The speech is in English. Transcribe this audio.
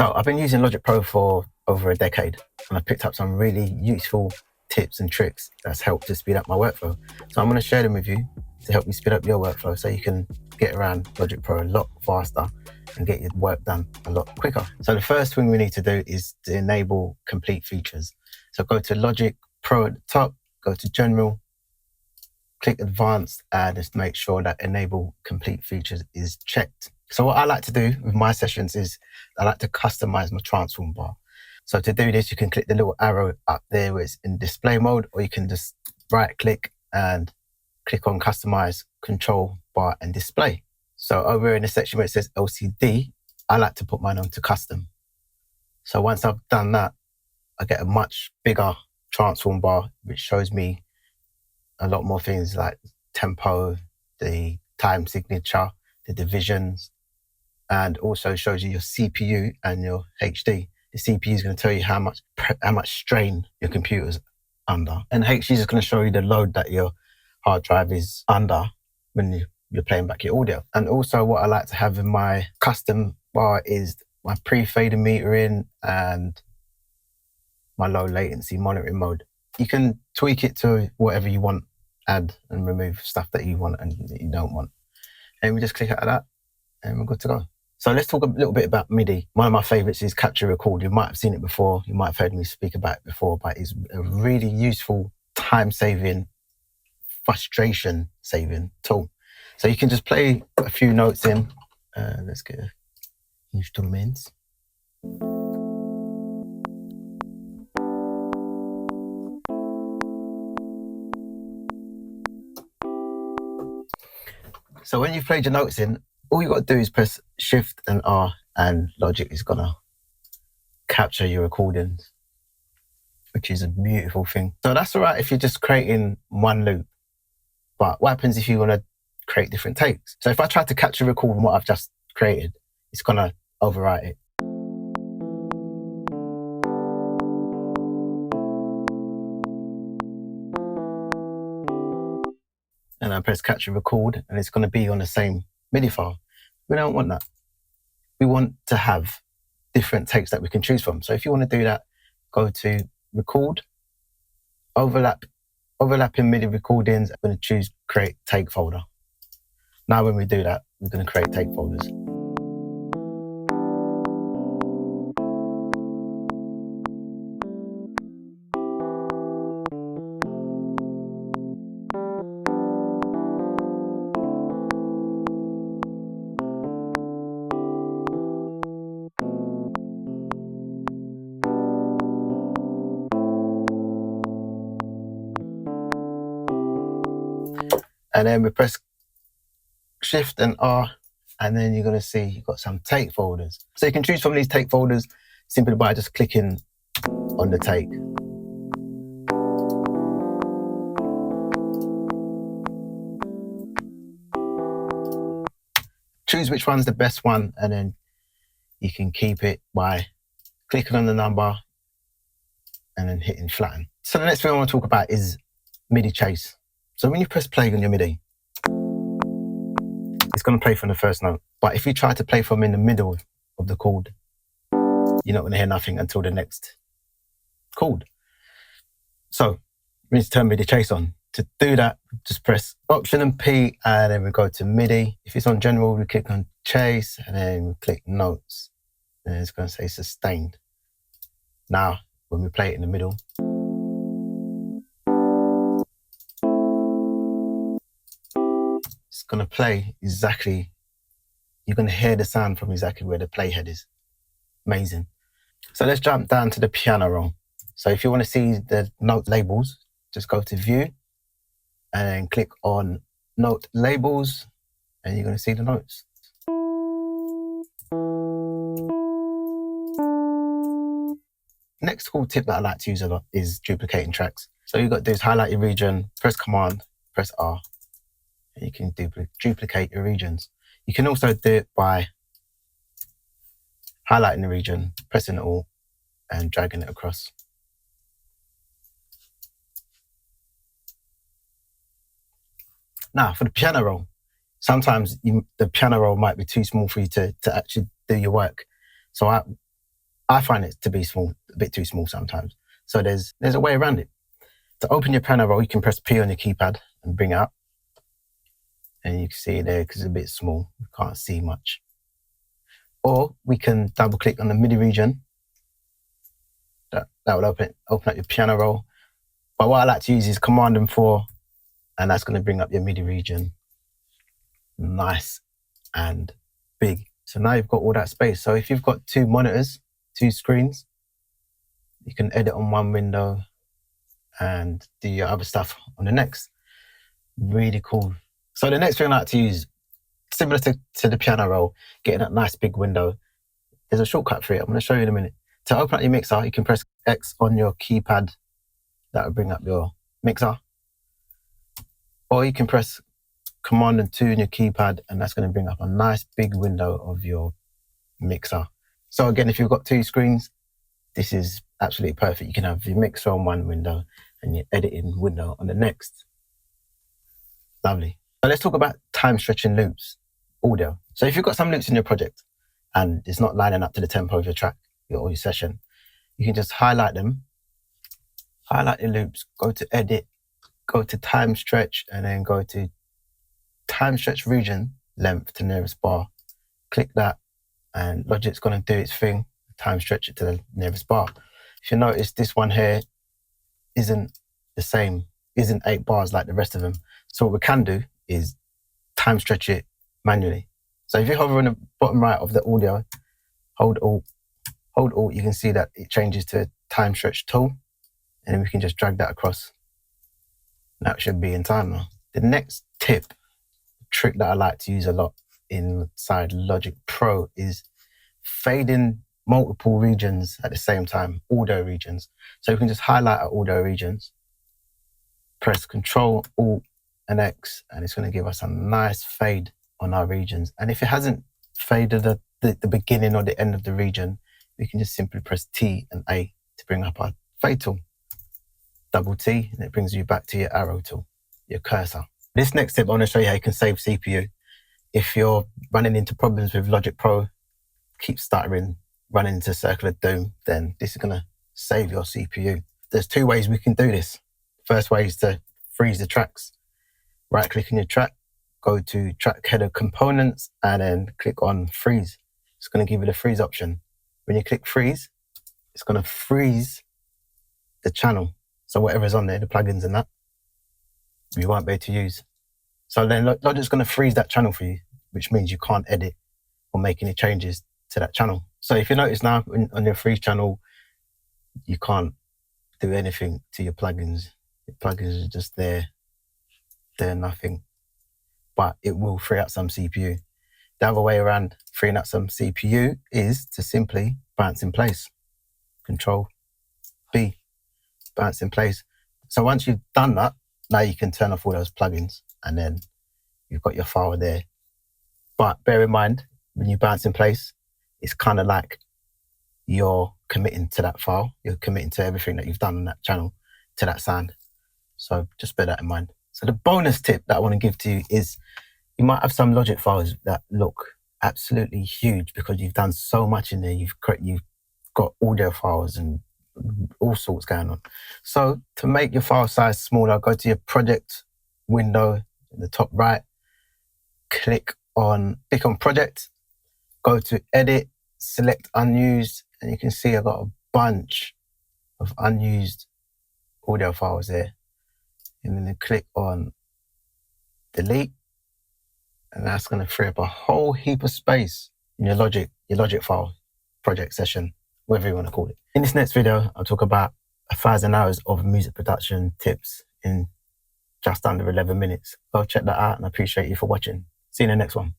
So I've been using Logic Pro for over a decade, and I've picked up some really useful tips and tricks that's helped to speed up my workflow. So I'm going to share them with you to help you speed up your workflow so you can get around Logic Pro a lot faster and get your work done a lot quicker. So the first thing we need to do is to enable complete features. So go to Logic Pro at the top, go to General, click Advanced, and just make sure that Enable Complete Features is checked. So what I like to do with my sessions is I like to customize my transform bar. So to do this, you can click the little arrow up there where it's in display mode, or you can just right click and click on Customize Control Bar and Display. So over in the section where it says LCD, I like to put mine onto custom. So once I've done that, I get a much bigger transform bar, which shows me a lot more things like tempo, the time signature, the divisions, and also shows you your CPU and your HD. The CPU is going to tell you how much strain your computer's under, and HD is going to show you the load that your hard drive is under when you're playing back your audio. And also what I like to have in my custom bar is my pre-fader metering and my low latency monitoring mode. You can tweak it to whatever you want, add and remove stuff that you want and that you don't want. And we just click out of that and we're good to go. So let's talk a little bit about MIDI. One of my favorites is Capture Record. You might have seen it before, you might have heard me speak about it before, but it's a really useful time-saving, frustration-saving tool. So you can just play a few notes in. Let's get instruments. So when you've played your notes in, all you got to do is press Shift and R, and Logic is gonna capture your recordings, which is a beautiful thing. So that's all right if you're just creating one loop. But what happens if you want to create different takes? So if I try to capture record what I've just created, it's gonna overwrite it. And I press Capture Record, and it's going to be on the same MIDI file. We don't want that. We want to have different takes that we can choose from. So if you want to do that, go to Record, Overlapping MIDI recordings. I'm going to choose Create Take Folder. Now when we do that, we're going to create take folders. And then we press Shift and R, and then you're going to see you've got some take folders. So you can choose from these take folders simply by just clicking on the take. Choose which one's the best one, and then you can keep it by clicking on the number and then hitting flatten. So the next thing I want to talk about is Midi Chase. So when you press play on your MIDI, it's going to play from the first note. But if you try to play from in the middle of the chord, you're not going to hear nothing until the next chord. So we need to turn Midi Chase on. To do that, just press Option and P, and then we go to MIDI. If it's on General, we click on Chase, and then we click Notes. And it's going to say Sustained. Now, when we play it in the middle, it's going to play exactly, you're going to hear the sound from exactly where the playhead is. Amazing. So let's jump down to the piano roll. So if you want to see the note labels, just go to View and then click on Note Labels, and you're going to see the notes. Next cool tip that I like to use a lot is duplicating tracks. So you've got to do is highlight your region, press Command, press R, and you can duplicate your regions. You can also do it by highlighting the region, pressing it all, and dragging it across. Now, for the piano roll, sometimes the piano roll might be too small for you to actually do your work. So I find it to be small, a bit too small sometimes. So there's a way around it. To open your piano roll, you can press P on your keypad and bring it up. And you can see it there because it's a bit small. You can't see much. Or we can double click on the MIDI region. That will open up your piano roll. But what I like to use is Command and 4, and that's going to bring up your MIDI region. Nice and big. So now you've got all that space. So if you've got 2 monitors, 2 screens, you can edit on one window and do your other stuff on the next. Really cool. So the next thing I like to use, similar to the piano roll, getting that nice big window, there's a shortcut for it. I'm going to show you in a minute. To open up your mixer, you can press X on your keypad. That will bring up your mixer. Or you can press Command and 2 on your keypad, and that's going to bring up a nice big window of your mixer. So again, if you've got 2 screens, this is absolutely perfect. You can have your mixer on one window and your editing window on the next. Lovely. So let's talk about time stretching loops, audio. So if you've got some loops in your project and it's not lining up to the tempo of your track or your session, you can just highlight them, highlight your loops, go to edit, go to time stretch, and then go to time stretch region, length to nearest bar. Click that, and Logic's going to do its thing, time stretch it to the nearest bar. If you notice, this one here isn't the same, isn't 8 bars like the rest of them. So what we can do is time stretch it manually. So if you hover on the bottom right of the audio, hold Alt, you can see that it changes to time stretch tool, and then we can just drag that across. That should be in time now. The next trick that I like to use a lot inside Logic Pro is fading multiple regions at the same time, audio regions. So we can just highlight our audio regions, press Control, Alt, and X, and it's going to give us a nice fade on our regions. And if it hasn't faded the beginning or the end of the region, we can just simply press T and A to bring up our fade tool. Double T, and it brings you back to your arrow tool, your cursor. This next tip, I want to show you how you can save CPU. If you're running into problems with Logic Pro, keep stuttering, running into a circle of doom, then this is going to save your CPU. There's 2 ways we can do this. First way is to freeze the tracks. Right-click on your track, go to Track Header Components, and then click on Freeze. It's going to give you the freeze option. When you click Freeze, it's going to freeze the channel. So whatever's on there, the plugins and that, you won't be able to use. So then Logic's going to freeze that channel for you, which means you can't edit or make any changes to that channel. So if you notice now on your freeze channel, you can't do anything to your plugins. Your plugins are just there. They're nothing. But it will free up some CPU. The other way around freeing up some CPU is to simply bounce in place. Control B, bounce in place. So once you've done that, now you can turn off all those plugins, and then you've got your file there. But bear in mind, when you bounce in place, it's kind of like you're committing to that file. You're committing to everything that you've done on that channel, to that sound. So just bear that in mind. So the bonus tip that I want to give to you is you might have some Logic files that look absolutely huge because you've done so much in there. You've got audio files and all sorts going on. So to make your file size smaller, go to your project window in the top right, click on project, go to edit, select unused, and you can see I've got a bunch of unused audio files there. And then you click on delete, and that's going to free up a whole heap of space in your Logic file, project session, whatever you want to call it. In this next video, I'll talk about 1,000 hours of music production tips in just under 11 minutes. Go check that out, and I appreciate you for watching. See you in the next one.